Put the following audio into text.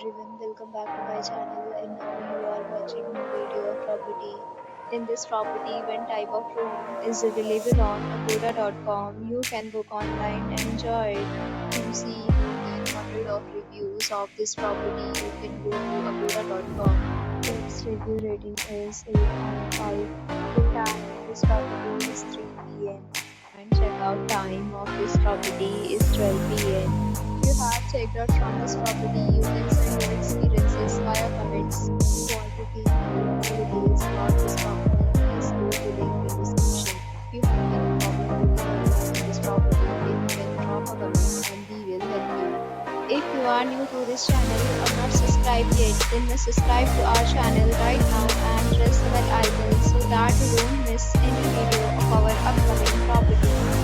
everyone, welcome back to my channel and now you are watching new video of property. In this property, one type of room is available on agoda.com. You can book online and enjoy it. To see more than 100 of reviews of this property, you can go to agoda.com. Its review rating is 8.5. The time of this property is 3 p.m. and checkout time of this property is 12 p.m. If you have checked out from this property, you can send your experiences via comments. If you want to keep more details about this property, please go to link in description. If you have any problem with this property, then you can drop a comment and we will help you. If you are new to this channel or not subscribed yet, then subscribe to our channel right now and press the bell icon so that you don't miss any video of our upcoming property.